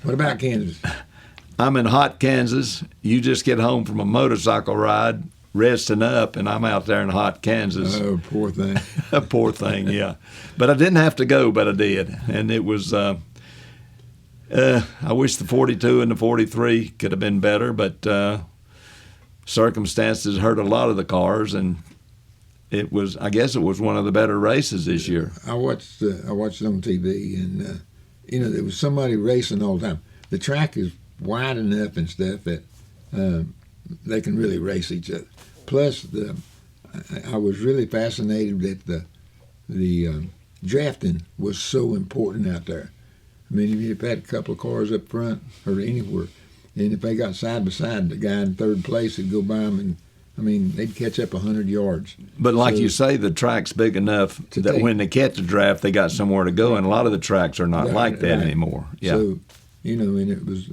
What about Kansas? I'm in hot Kansas. You just get home from a motorcycle ride, resting up, and I'm out there in hot Kansas. Oh, poor thing. Poor thing, yeah. But I didn't have to go, but I did. And it was, I wish the 42 and the 43 could have been better, but circumstances hurt a lot of the cars, and I guess it was one of the better races this year. I watched it on TV, and there was somebody racing all the time. The track is wide enough and stuff that they can really race each other. Plus, I was really fascinated that the drafting was so important out there. I mean, if you had a couple of cars up front or anywhere, and if they got side by side, the guy in third place would go by them, and I mean, they'd catch up 100 yards. But like you say, the track's big enough that when they catch a draft, they got somewhere to go, and a lot of the tracks are not like that anymore. Yeah. So, and it was,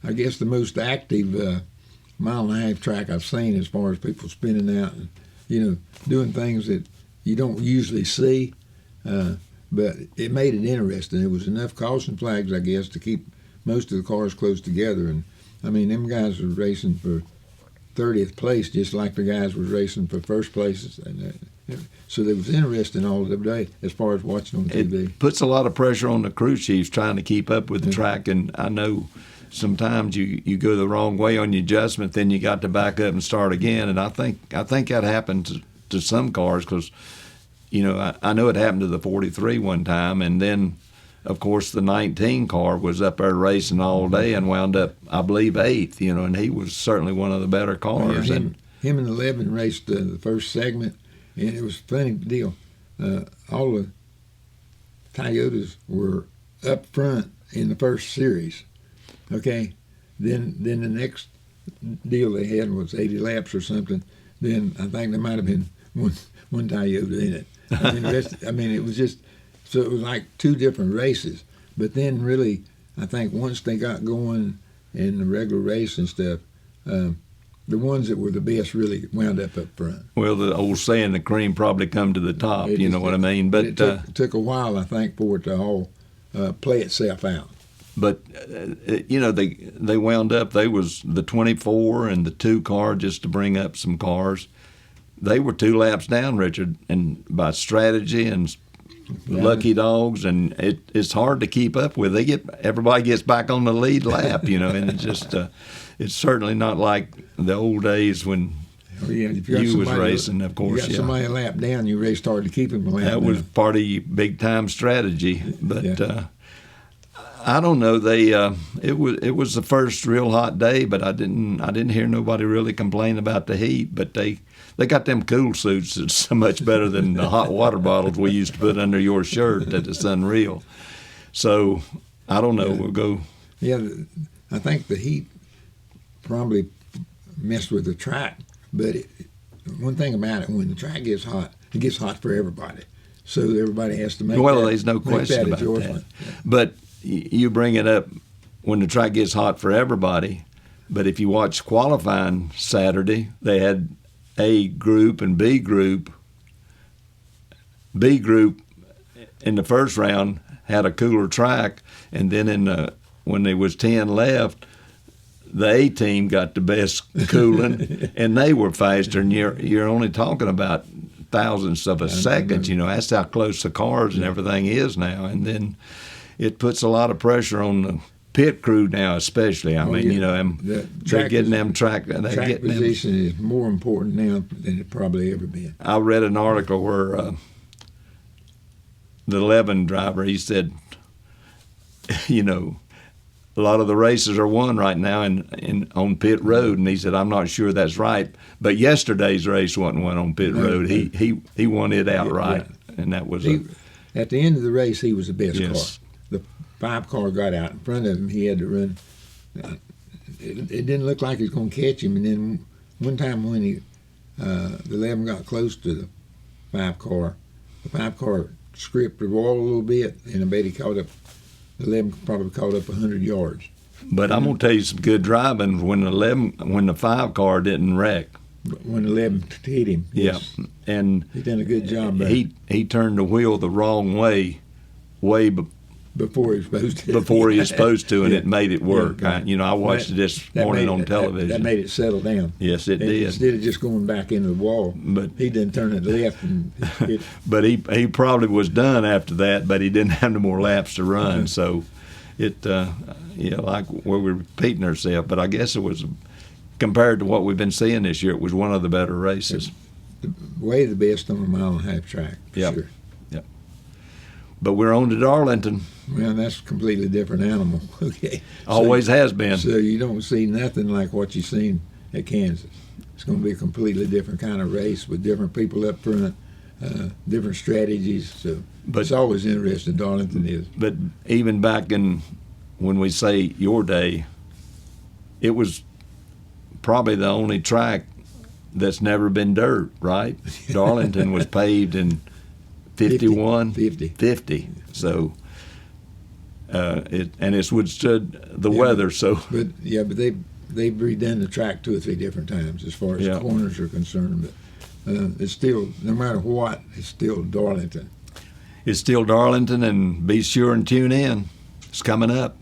I guess, the most active mile and a half track I've seen as far as people spinning out and, doing things that you don't usually see. But it made it interesting. There was enough caution flags, I guess, to keep most of the cars close together. And, I mean, them guys were racing for 30th place, just like the guys was racing for first places. And so it was interesting all the day as far as watching on TV. It puts a lot of pressure on the crew chiefs trying to keep up with the track, and I know sometimes you go the wrong way on your adjustment, then you got to back up and start again. And I think that happened to some cars because, I know it happened to the 43 one time, and then, of course, the 19 car was up there racing all day and wound up, I believe, 8th, and he was certainly one of the better cars. Yeah, him and 11 raced the first segment, and it was a funny deal. All the Toyotas were up front in the first series, okay? Then the next deal they had was 80 laps or something. Then I think there might have been one Toyota in it. It was just, so it was like two different races. But then really, I think once they got going in the regular race and stuff, the ones that were the best really wound up front. Well, the old saying, the cream probably come to the top, you know what I mean? But it took a while, I think, for it to all play itself out. But, they wound up, they was the 24 and the 2 car, just to bring up some cars. They were 2 laps down, Richard, and by strategy and lucky dogs, and it's hard to keep up with. Everybody gets back on the lead lap, and it's just it's certainly not like the old days when you was racing. Of course, you got somebody a lap down, you race hard to keep him a lap down. That was part of your big time strategy, but. I don't know. It was the first real hot day, but I didn't hear nobody really complain about the heat. But they got them cool suits that's so much better than the hot water bottles we used to put under your shirt that it's unreal. So I don't know. We'll go. Yeah, I think the heat probably messed with the track. But one thing about it, when the track gets hot, it gets hot for everybody. So everybody has to make. Well, there's no question about that. But you bring it up when the track gets hot for everybody, but if you watch qualifying Saturday, they had A group and B group. B group in the first round had a cooler track, and then when there was 10 left, the A team got the best cooling, and they were faster. And you're only talking about thousandths of a second. That's how close the cars and everything is now, and then. It puts a lot of pressure on the pit crew now, especially. They're getting them track. Track position is more important now than it probably ever been. I read an article where the 11 driver, he said, a lot of the races are won right now on pit road, and he said, I'm not sure that's right, but yesterday's race wasn't won on pit road. He won it outright, and that was at the end of the race, he was the best yes. car. The 5 car got out in front of him. He had to run. It didn't look like he was going to catch him. And then one time when the 11 got close to the 5 car, the 5 car scraped the wall a little bit, and I bet he caught up. The 11 probably caught up 100 yards. But I'm going to tell you some good driving when the 5 car didn't wreck. When 11 hit him. Yes. Yeah, and he done a good job. He turned the wheel the wrong way before he was supposed to. before he was supposed to, and Yeah. it made it work. Yeah. I watched it this morning on television. That made it settle down. Yes, it And did. instead of just going back into the wall, But- he didn't turn it left. And it, But he probably was done after that, but he didn't have no more laps to run. So it, like we're repeating ourselves. But I guess it was, compared to what we've been seeing this year, it was one of the better races. way the best on a 1.5-mile track, for Yep. sure. Yep. But we're on to Darlington. Well, that's a completely different animal. Okay. Always has been. So you don't see nothing like what you've seen at Kansas. It's going to be a completely different kind of race with different people up front, different strategies. So But- it's always interesting. Darlington is. But even back in, when we say your day, it was probably the only track that's never been dirt, right? Darlington was paved in 51, 50. So it's withstood the weather. So But they've redone the track 2 or 3 different times as far as Yeah. corners are concerned. But it's still, no matter what, it's still Darlington. it's still Darlington, and be sure and tune in. It's coming up.